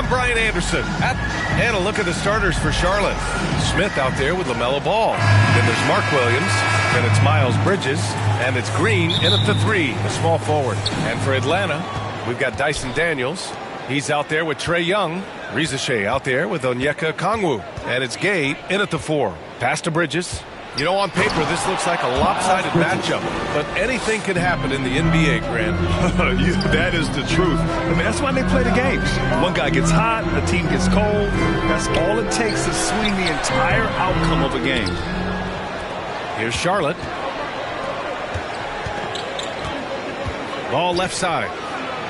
Brian Anderson. And a look at the starters for Charlotte. Smith out there with LaMelo Ball. Then there's Mark Williams. Then it's Miles Bridges. And it's Green in at the 3, the small forward. And for Atlanta, we've got Dyson Daniels. He's out there with Trae Young. Rizache out there with Onyeka Okongwu. And it's Gay in at the 4. Pass to Bridges. You know, on paper, this looks like a lopsided matchup, but anything could happen in the NBA, Grant. That is the truth. I mean, that's why they play the games. One guy gets hot, the team gets cold. That's all it takes to swing the entire outcome of a game. Here's Charlotte. Ball left side.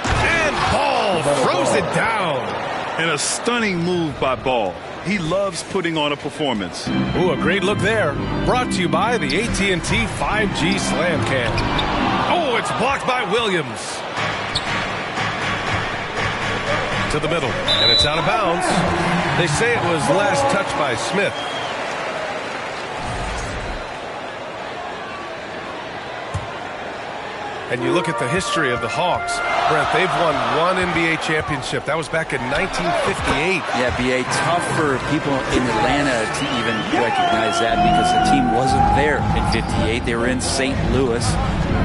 And Ball throws it down. And a stunning move by Ball. He loves putting on a performance. Ooh, a great look there. Brought to you by the AT&T 5G Slam Cam. Oh, it's blocked by Williams. To the middle, and it's out of bounds. They say it was last touched by Smith. And you look at the history of the Hawks. Brent, they've won one NBA championship. That was back in 1958. Yeah, B.A., tough for people in Atlanta to even recognize that because the team wasn't there in 58. They were in St. Louis,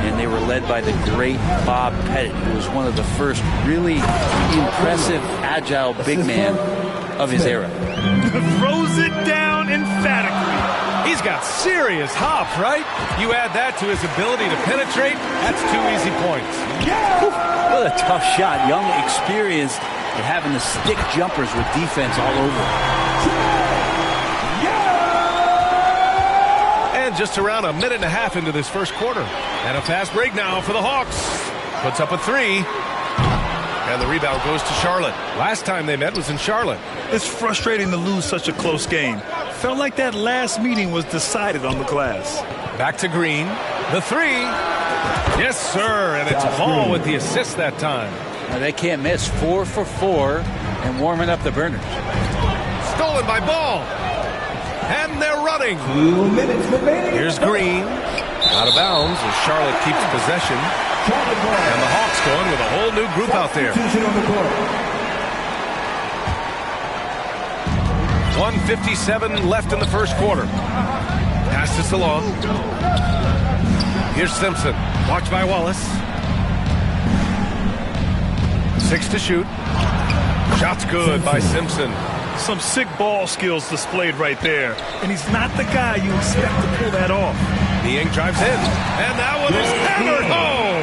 and they were led by the great Bob Pettit, who was one of the first really impressive, agile big man of his era. Throws it down emphatically. He's got serious hop, right? You add that to his ability to penetrate, that's 2 easy points. What a tough shot. Young, experienced, and having the stick jumpers with defense all over. And just around a minute and a half into this first quarter. And a fast break now for the Hawks. Puts up a 3. And the rebound goes to Charlotte. Last time they met was in Charlotte. It's frustrating to lose such a close game. Felt like that last meeting was decided on the glass. Back to Green. The 3. Yes, sir. And it's Ball with the assist that time. Now they can't miss. 4 for 4 and warming up the burners. Stolen by Ball. And they're running. 2 minutes remaining. Here's Green. Out of bounds as Charlotte keeps possession. And the Hawks going with a whole new group out there. 1:57 left in the first quarter. Pass this along. Here's Simpson. Watched by Wallace. 6 to shoot. Shot's good by Simpson. Some sick ball skills displayed right there. And he's not the guy you expect to pull that off. Niang drives in. And that one is hammered home.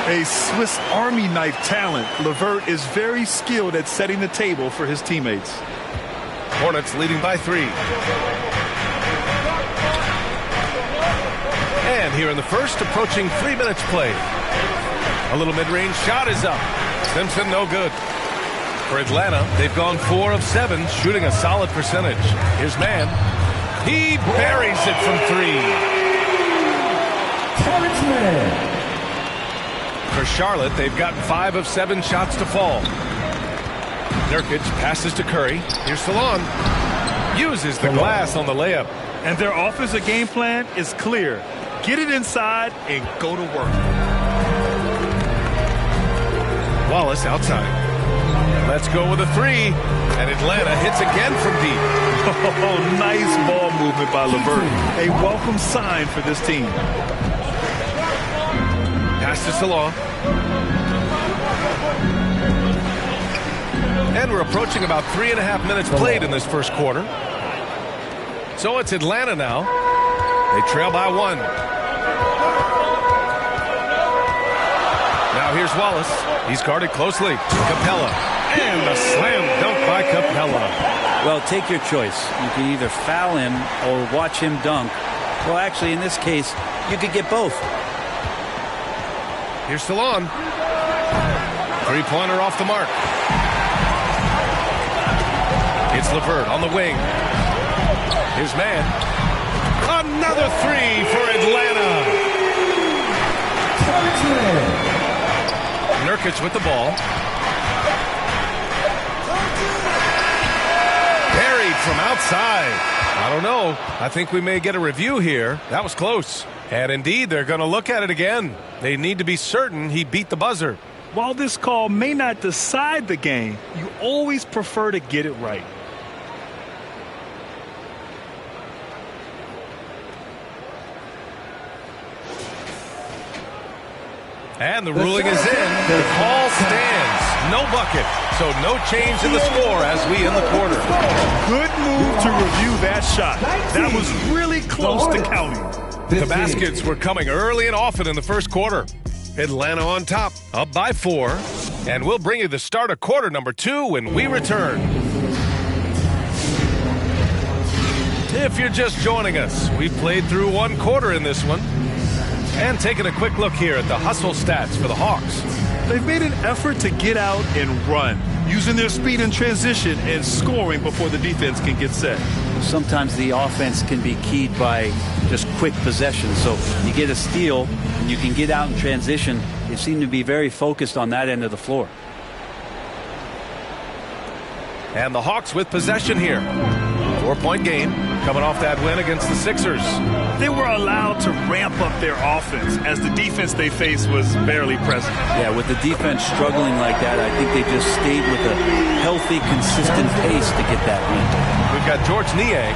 A Swiss Army knife talent. LeVert is very skilled at setting the table for his teammates. Hornets leading by 3. And here in the first, approaching 3 minutes played. A little mid-range shot is up. Simpson no good. For Atlanta, they've gone 4 of 7, shooting a solid percentage. Here's Mann. He buries it from 3. Terrence Mann. For Charlotte, they've gotten 5 of 7 shots to fall. Nurkic passes to Curry. Here's Salon. Uses the glass on the layup. And their offensive game plan is clear. Get it inside and go to work. Wallace outside. Let's go with a 3. And Atlanta hits again from deep. Oh, nice ball movement by LeVert. A welcome sign for this team. Pass to Salon. And we're approaching about 3.5 minutes played in this first quarter. So it's Atlanta now. They trail by 1. Now here's Wallace. He's guarded closely. Capella. And a slam dunk by Capella. Well, take your choice. You can either foul him or watch him dunk. Well, actually, in this case, you could get both. Here's Salon. 3-pointer off the mark. It's LeVert on the wing. Here's Mann. Another 3 for Atlanta. Nurkic with the ball. Buried from outside. I don't know. I think we may get a review here. That was close. And indeed, they're going to look at it again. They need to be certain he beat the buzzer. While this call may not decide the game, you always prefer to get it right. And the ruling is in. The call stands. No bucket. So no change in the score as we end the quarter. Good move to review that shot. That was really close to counting. The baskets were coming early and often in the first quarter. Atlanta on top, up by 4. And we'll bring you the start of quarter number 2 when we return. If you're just joining us, we've played through 1 quarter in this one. And taking a quick look here at the hustle stats for the Hawks. They've made an effort to get out and run, using their speed in transition and scoring before the defense can get set. Sometimes the offense can be keyed by just quick possession. So you get a steal and you can get out in transition. They seem to be very focused on that end of the floor. And the Hawks with possession here. 4-point game coming off that win against the Sixers. They were allowed to ramp up their offense as the defense they faced was barely present. Yeah, with the defense struggling like that, I think they just stayed with a healthy, consistent pace to get that win. We've got George Niang,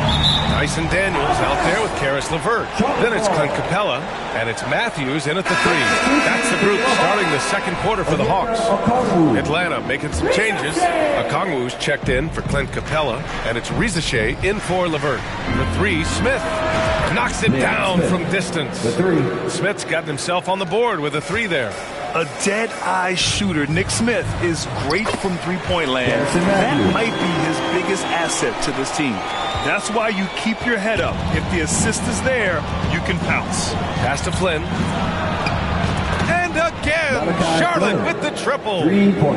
Dyson Daniels out there with Karis LeVert. Then it's Clint Capella, and it's Matthews in at the 3. That's the group starting the second quarter for the Hawks. Atlanta making some changes. Okongwu's checked in for Clint Capella, and it's Rizachet in for LeVert. The 3, Smith knocks it down from distance. Smith's gotten himself on the board with a 3 there. A dead-eye shooter, Nick Smith, is great from three-point land. That might be his biggest asset to this team. That's why you keep your head up. If the assist is there, you can pounce. Pass to Flynn. And again, Charlotte with the triple.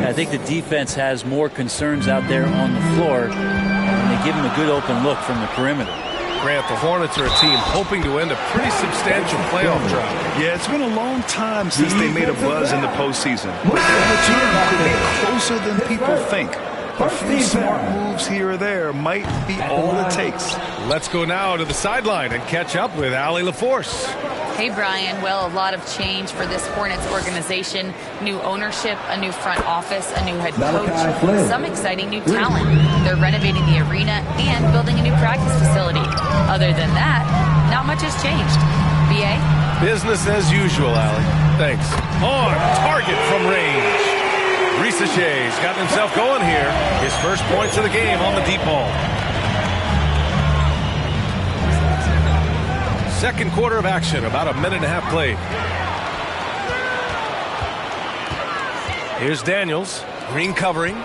I think the defense has more concerns out there on the floor, and they give him a good open look from the perimeter. Grant, the Hornets are a team hoping to end a pretty substantial playoff drought. Yeah, it's been a long time since they made a buzz in the postseason. But their return could be closer than people think. A few smart moves here or there might be all it takes. Let's go now to the sideline and catch up with Allie LaForce. Hey, Brian. Well, a lot of change for this Hornets organization. New ownership, a new front office, a new head coach, some exciting new talent. They're renovating the arena and building a new practice facility. Other than that, not much has changed. BA? Business as usual, Allie. Thanks. On target from range. Rizachet's got himself going here. His first points of the game on the deep ball. Second quarter of action, about a minute and a half played. Here's Daniels, Green covering.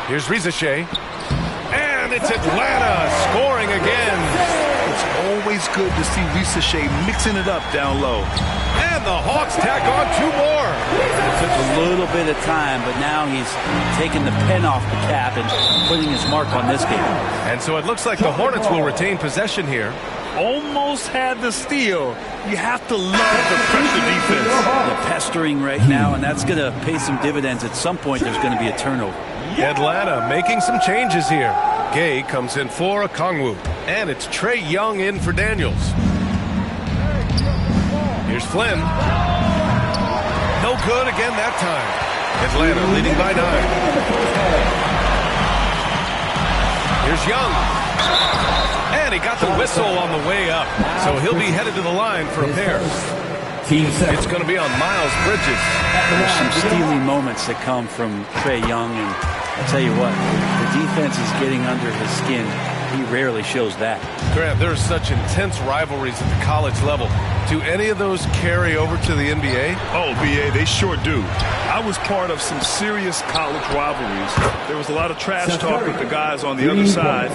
Here's Rizachet. And it's Atlanta scoring again. It's always good to see Rizachet mixing it up down low. And the Hawks tack on 2 more. It took a little bit of time, but now he's taking the pen off the cap and putting his mark on this game. And so it looks like the Hornets will retain possession here. Almost had the steal. You have to love the pressure defense. They're pestering right now, and that's going to pay some dividends. At some point, there's going to be a turnover. Atlanta making some changes here. Gay comes in for Okongwu. And it's Trae Young in for Daniels. Here's Flynn. No good again that time. Atlanta leading by 9. Here's Young. And he got the whistle on the way up. So he'll be headed to the line for a pair. It's going to be on Miles Bridges. There's some steely moments that come from Trae Young, and I'll tell you what, the defense is getting under his skin. He rarely shows that. Grant, there are such intense rivalries at the college level. Do any of those carry over to the NBA? Oh, BA, they sure do. I was part of some serious college rivalries. There was a lot of trash talk with the guys on the other side.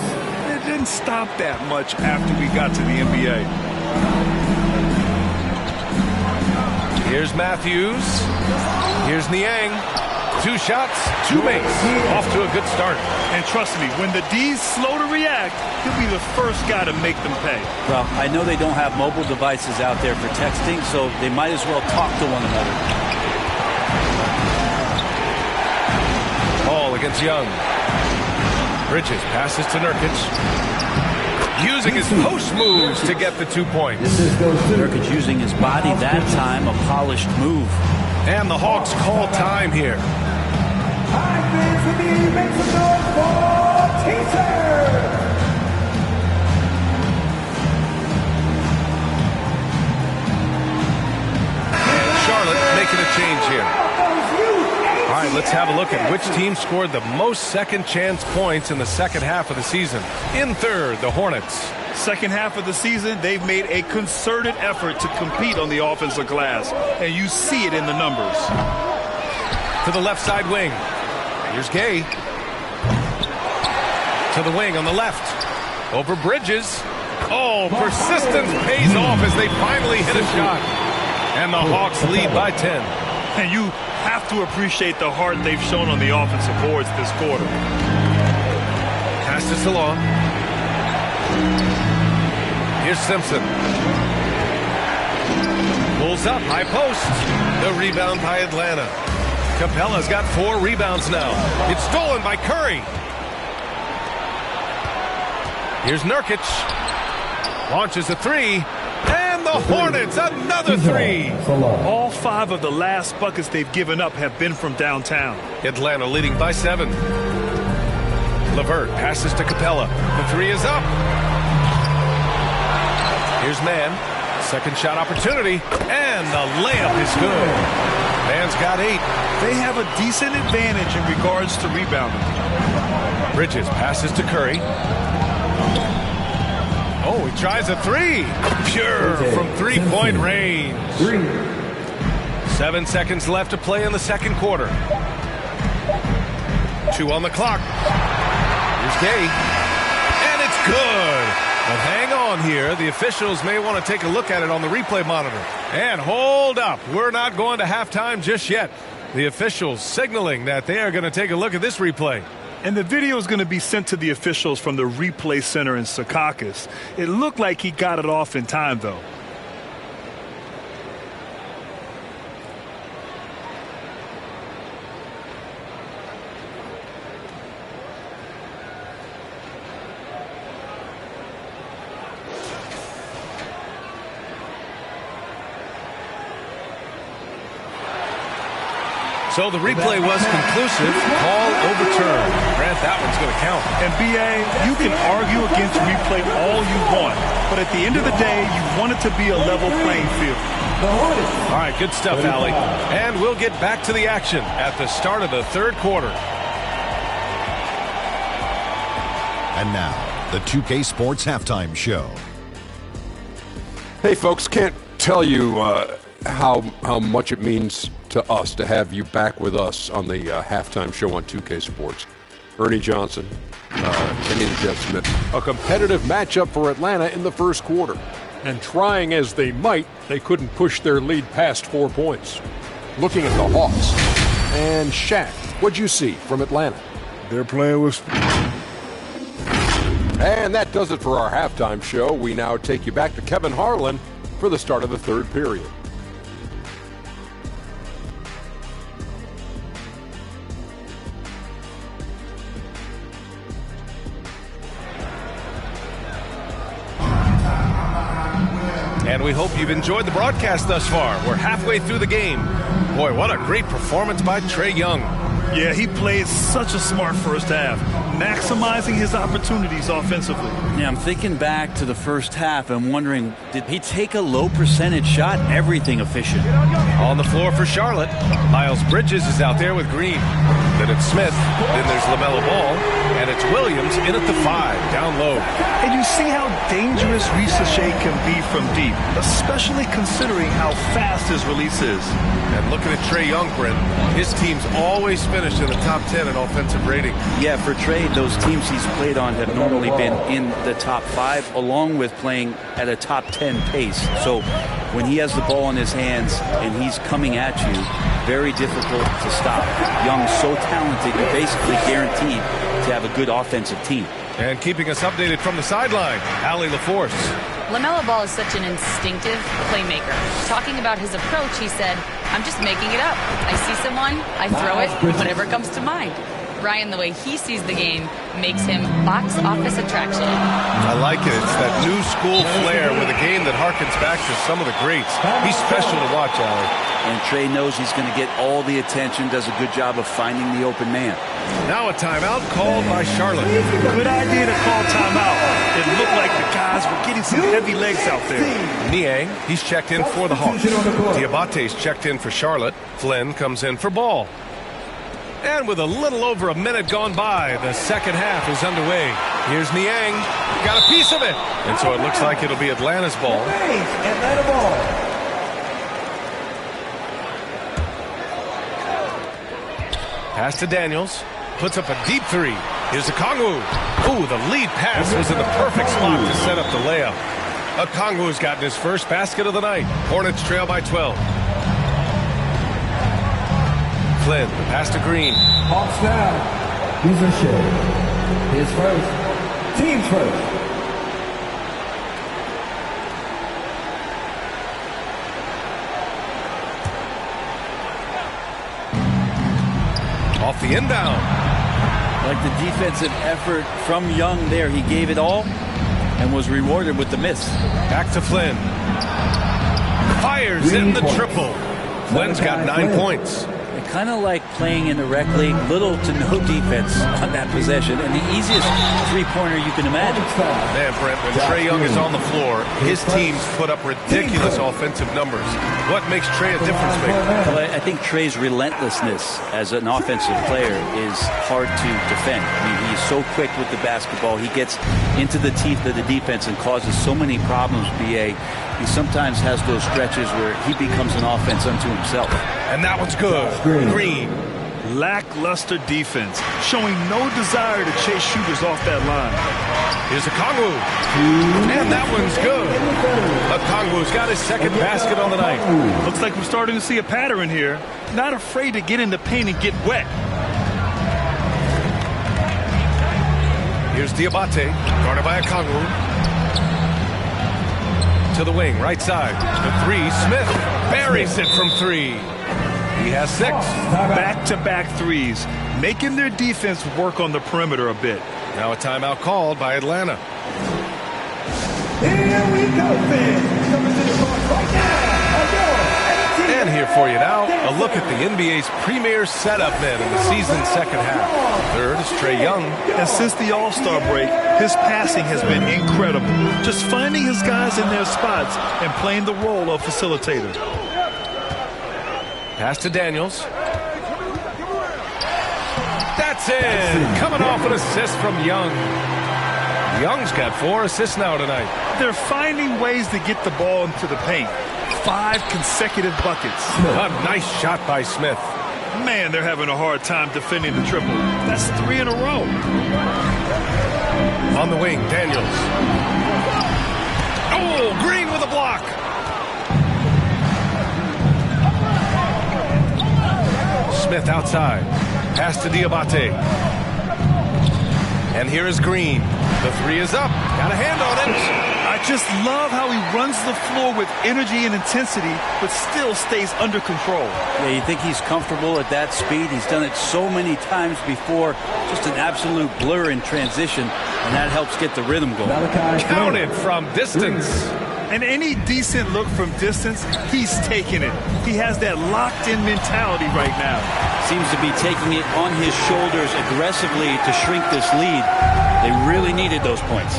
It didn't stop that much after we got to the NBA. Here's Matthews. Here's Niang. 2 shots, 2 makes. Off to a good start. And trust me, when the D's slow to react, he'll be the first guy to make them pay. Well, I know they don't have mobile devices out there for texting, so they might as well talk to one another. Ball against Young. Bridges passes to Nurkic. Using his post moves to get the 2 points. Nurkic using his body that time, a polished move. And the Hawks call time here. Charlotte making a change here. All right, let's have a look at which team scored the most second chance points in the second half of the season. In third, the Hornets. Second half of the season, they've made a concerted effort to compete on the offensive glass, and you see it in the numbers. To the left side wing. Here's Gay. To the wing on the left. Over Bridges. Oh, persistence pays off as they finally hit a shot. And the Hawks lead by 10. And you have to appreciate the heart they've shown on the offensive boards this quarter. Pass to Salon. Here's Simpson. Pulls up, high post. The rebound by Atlanta. Capella's got 4 rebounds now. It's stolen by Curry. Here's Nurkic. Launches a 3. And the Hornets, another 3. All 5 of the last buckets they've given up have been from downtown. Atlanta leading by 7. LeVert passes to Capella. The 3 is up. Here's Mann. Second shot opportunity. And the layup is good. Mann's got 8. They have a decent advantage in regards to rebounding. Bridges passes to Curry. Oh, he tries a 3. Pure from three-point range. 7 seconds left to play in the second quarter. 2 on the clock. Here's Gay. And it's good. But hang on here. The officials may want to take a look at it on the replay monitor. And hold up. We're not going to halftime just yet. The officials signaling that they are going to take a look at this replay. And the video is going to be sent to the officials from the replay center in Secaucus. It looked like he got it off in time, though. So the replay was conclusive. Call overturned. Grant, that one's going to count. And B.A., you can argue against replay all you want, but at the end of the day, you want it to be a level playing field. All right, good stuff, Allie. And we'll get back to the action at the start of the third quarter. And now, the 2K Sports Halftime Show. Hey, folks, can't tell you how much it means to us to have you back with us on the halftime show on 2K Sports. Ernie Johnson, Kenny the Jet Smith. A competitive matchup for Atlanta in the first quarter. And trying as they might, they couldn't push their lead past 4 points. Looking at the Hawks. And Shaq, what'd you see from Atlanta? They're playing with... And that does it for our halftime show. We now take you back to Kevin Harlan for the start of the third period. And we hope you've enjoyed the broadcast thus far. We're halfway through the game. Boy, what a great performance by Trae Young. Yeah, he played such a smart first half, maximizing his opportunities offensively. Yeah, I'm thinking back to the first half and wondering, did he take a low percentage shot? Everything efficient. On the floor for Charlotte, Miles Bridges is out there with Green. Then it's Smith. Then there's LaMelo Ball. And it's Williams in at the 5, down low. And you see how dangerous Risache can be from deep, especially considering how fast his release is. And looking at Trae Young, Brent, his team's always finished in the top 10 in offensive rating. Yeah, for Trae, those teams he's played on have normally been in the top 5, along with playing at a top 10 pace. So when he has the ball in his hands and he's coming at you, very difficult to stop. Young's so talented, you're basically guaranteed to have a good offensive team. And keeping us updated from the sideline, Allie LaForce. LaMelo Ball is such an instinctive playmaker. Talking about his approach, he said, I'm just making it up. I see someone, I throw it, whatever comes to mind. Ryan, the way he sees the game makes him box office attraction. I like it. It's that new school flair with a game that harkens back to some of the greats. He's special to watch, Allie. And Trey knows he's going to get all the attention, does a good job of finding the open man. Now a timeout called by Charlotte. Good idea to call timeout. It looked like the guys were getting some heavy legs out there. Niang, he's checked in for the Hawks. Diabate's checked in for Charlotte. Flynn comes in for Ball. And with a little over a minute gone by, the second half is underway. Here's Niang. Got a piece of it. And so it looks like it'll be Atlanta's ball. Atlanta ball. Pass to Daniels. Puts up a deep three. Here's Okongwu. Ooh, the lead pass was in the perfect spot to set up the layup. Okongwu's gotten his first basket of the night. Hornets trail by 12. Flynn, pass to Green. Hawks down. He's a shit. His first. Team's first. Off the inbound. Like the defensive effort from Young there. He gave it all and was rewarded with the miss. Back to Flynn. Fires in the triple. Flynn's got 9 points. Kind of like playing in the rec league, little to no defense on that possession, and the easiest three-pointer you can imagine. Man, Brent, when Trae Young is on the floor, his teams put up ridiculous offensive numbers. What makes Trae a difference maker? Well, I think Trae's relentlessness as an offensive player is hard to defend. I mean, he's so quick with the basketball. He gets into the teeth of the defense and causes so many problems, BA. He sometimes has those stretches where he becomes an offense unto himself. And that one's good. Green. Lackluster defense, showing no desire to chase shooters off that line. Here's Okongwu. And that one's good. Okongwu's got his second basket on the night. Looks like we're starting to see a pattern here. Not afraid to get in the paint and get wet. Here's Diabate, guarded by Okongwu. To the wing, right side. The three, Smith buries it from three. He has 6. Back-to-back threes, making their defense work on the perimeter a bit. Now a timeout called by Atlanta. Here we go, fans. Coming to the court right now. And here for you now, a look at the NBA's premier setup men in the season's second half. Third is Trae Young. And since the All-Star break, his passing has been incredible. Just finding his guys in their spots and playing the role of facilitator. Pass to Daniels. That's in. Coming off an assist from Young. Young's got 4 assists now tonight. They're finding ways to get the ball into the paint. 5 consecutive buckets. A nice shot by Smith. Man, they're having a hard time defending the triple. That's 3 in a row. On the wing, Daniels. Oh, Green with a block. Smith outside. Pass to Diabate. And here is Green. The 3 is up. Got a hand on it. I just love how he runs the floor with energy and intensity, but still stays under control. Yeah, you think he's comfortable at that speed? He's done it so many times before. Just an absolute blur in transition, and that helps get the rhythm going. Counted from distance. And any decent look from distance, he's taking it. He has that locked-in mentality right now. Seems to be taking it on his shoulders aggressively to shrink this lead. They really needed those points.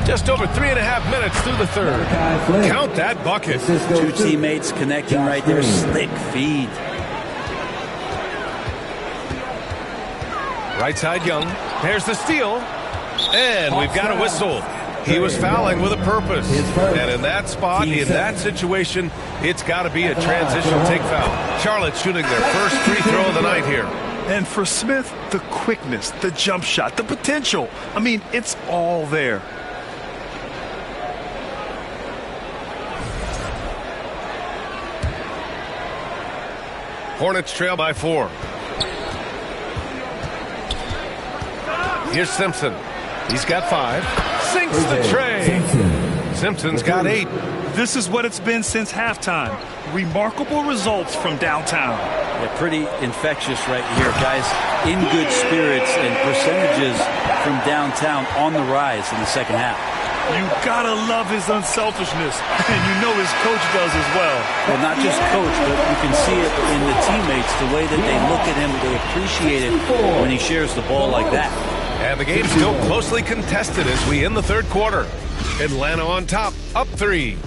Just over 3.5 minutes through the third. Count that bucket. 2 teammates connecting right there. Slick feed. Right side, Young. There's the steal. And we've got a whistle. He was fouling with a purpose. And in that spot, in that situation, it's got to be a transitional take foul. Charlotte shooting their first free throw of the night here. And for Smith, the quickness, the jump shot, the potential. I mean, it's all there. Hornets trail by 4. Here's Simpson. He's got 5. Sinks the tray. Simpson's got 8. This is what it's been since halftime. Remarkable results from downtown. Yeah, pretty infectious right here, guys. In good spirits and percentages from downtown on the rise in the second half. You gotta love his unselfishness, and you know his coach does as well. Well, not just coach, but you can see it in the teammates, the way that they look at him, they appreciate it when he shares the ball like that. And the game's still closely contested as we end the third quarter. Atlanta on top, up 3.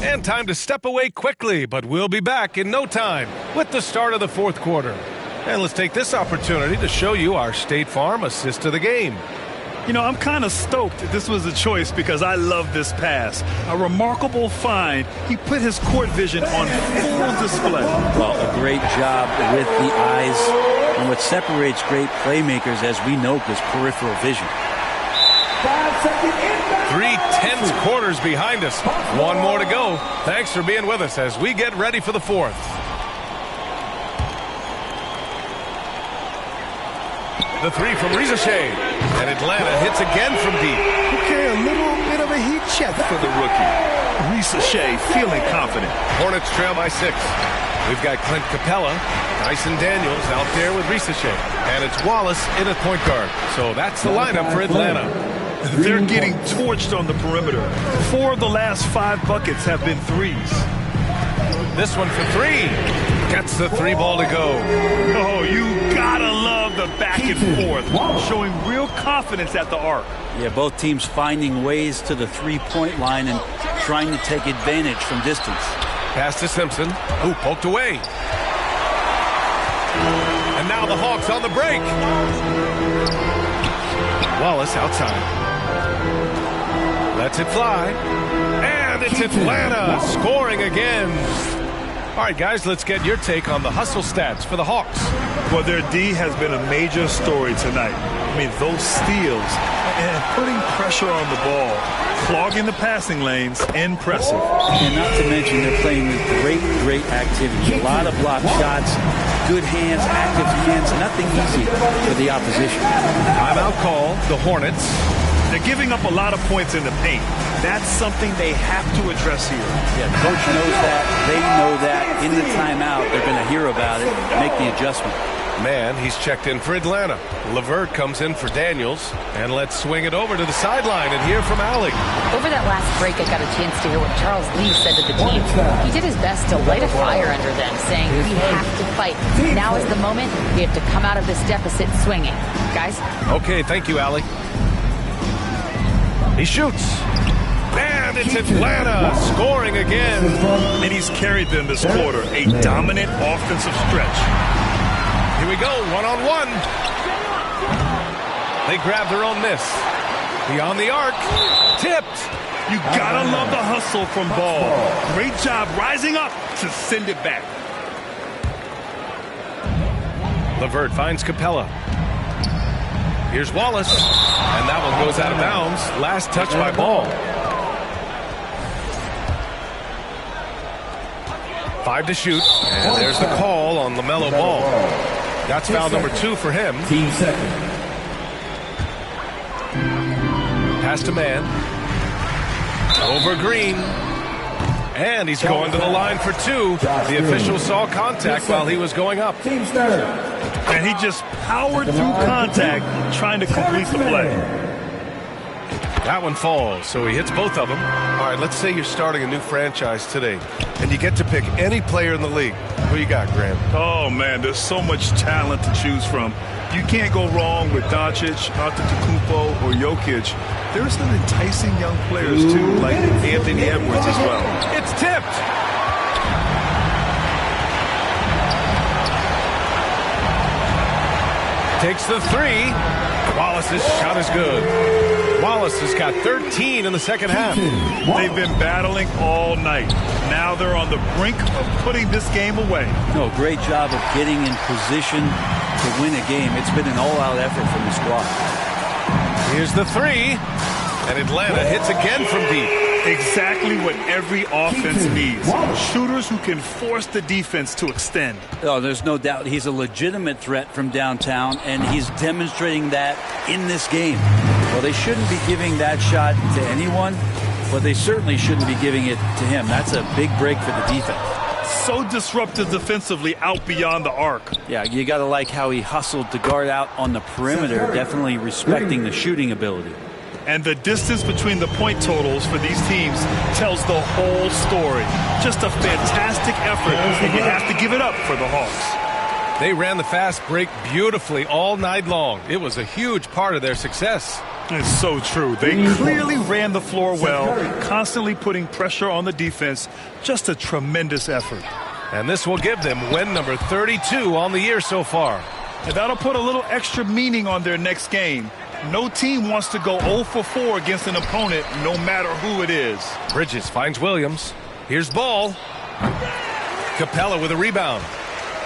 And time to step away quickly, but we'll be back in no time with the start of the fourth quarter. And let's take this opportunity to show you our State Farm assist to the game. You know, I'm kind of stoked this was a choice because I love this pass. A remarkable find. He put his court vision on full display. Well, a great job with the eyes. And what separates great playmakers, as we know, is peripheral vision. 3 tense quarters behind us. One more to go. Thanks for being with us as we get ready for the fourth. The 3 from Ricochet. And Atlanta hits again from deep. Okay, a little bit of a heat check for the rookie. Ricochet feeling confident. Hornets trail by 6. We've got Clint Capella, Dyson Daniels out there with Ricochet. And it's Wallace in at point guard. So that's the lineup for Atlanta. They're getting torched on the perimeter. 4 of the last 5 buckets have been threes. This one for 3. Gets the 3 ball to go. Oh, you gotta love the back and forth. Showing real confidence at the arc. Yeah, both teams finding ways to the three-point line and trying to take advantage from distance. Pass to Simpson, who poked away. And now the Hawks on the break. Wallace outside. Lets it fly. And it's Atlanta scoring again. All right, guys, let's get your take on the hustle stats for the Hawks. Well, their D has been a major story tonight. I mean, those steals and putting pressure on the ball, clogging the passing lanes, impressive. And not to mention they're playing with great activity. A lot of block shots, good hands, active hands, nothing easy for the opposition. Timeout call, the Hornets. They're giving up a lot of points in the paint. That's something they have to address here. Yeah, coach knows that. They know that. In the timeout, they're going to hear about it, make the adjustment. Man, he's checked in for Atlanta. Levert comes in for Daniels. And let's swing it over to the sideline and hear from Allie. Over that last break, I got a chance to hear what Charles Lee said to the team. He did his best to light a fire under them, saying, we have to fight. Now is the moment. We have to come out of this deficit swinging. Guys? Okay, thank you, Allie. He shoots. And it's Atlanta scoring again. And he's carried them this quarter. A dominant offensive stretch. Here we go, one-on-one. They grab their own miss. Beyond the arc. Tipped. You gotta love the hustle from Ball. Great job rising up to send it back. Levert finds Capella. Here's Wallace. And that one goes out of bounds. Last touch by Ball. 5 to shoot. And there's the call on LaMelo Ball. That's foul number 2 for him. Team second. Pass to Man. Over Green. And he's going to the line for 2. The official saw contact while he was going up. Team third. And he just powered through contact trying to complete the play. That one falls, so he hits both of them. All right, let's say you're starting a new franchise today, and you get to pick any player in the league. Who you got, Graham? Oh, man, there's so much talent to choose from. You can't go wrong with Doncic, Antetokounmpo, or Jokic. There's some enticing young players, too, like Anthony Edwards as well. It's tipped. Takes the 3. Wallace's shot is good. Wallace has got 13 in the second half. They've been battling all night. Now they're on the brink of putting this game away. No, great job of getting in position to win a game. It's been an all-out effort from the squad. Here's the 3. And Atlanta hits again from deep. Exactly what every offense needs. Shooters who can force the defense to extend. Oh, there's no doubt he's a legitimate threat from downtown, and he's demonstrating that in this game. Well, they shouldn't be giving that shot to anyone, but they certainly shouldn't be giving it to him. That's a big break for the defense. So disruptive defensively out beyond the arc. Yeah, you got to like how he hustled to guard out on the perimeter, definitely respecting the shooting ability. And the distance between the point totals for these teams tells the whole story. Just a fantastic effort, and you have to give it up for the Hawks. They ran the fast break beautifully all night long. It was a huge part of their success. It's so true. They clearly ran the floor well, constantly putting pressure on the defense. Just a tremendous effort. And this will give them win number 32 on the year so far. And that'll put a little extra meaning on their next game. No team wants to go 0 for 4 against an opponent, no matter who it is. Bridges finds Williams. Here's Ball. Capella with a rebound.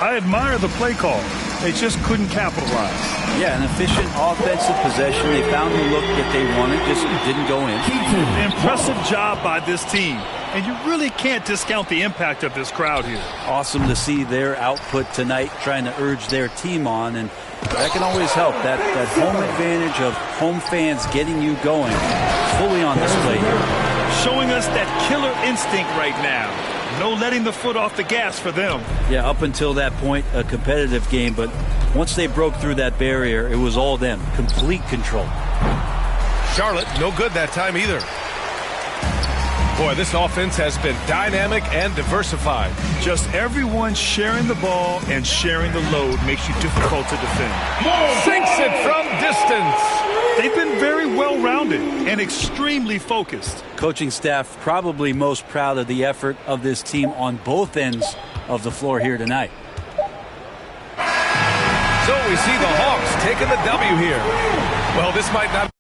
I admire the play call. They just couldn't capitalize. Yeah, an efficient offensive possession. They found the look that they wanted, just didn't go in. Impressive job by this team. And you really can't discount the impact of this crowd here. Awesome to see their output tonight, trying to urge their team on, and that can always help. That home advantage of home fans getting you going, fully on display here. Showing us that killer instinct right now. No letting the foot off the gas for them. Yeah, up until that point, a competitive game, but once they broke through that barrier, it was all them. Complete control. Charlotte, no good that time either. Boy, this offense has been dynamic and diversified. Just everyone sharing the ball and sharing the load makes you difficult to defend. Sinks it from distance. They've been very well-rounded and extremely focused. Coaching staff probably most proud of the effort of this team on both ends of the floor here tonight. So we see the Hawks taking the W here. Well, this might not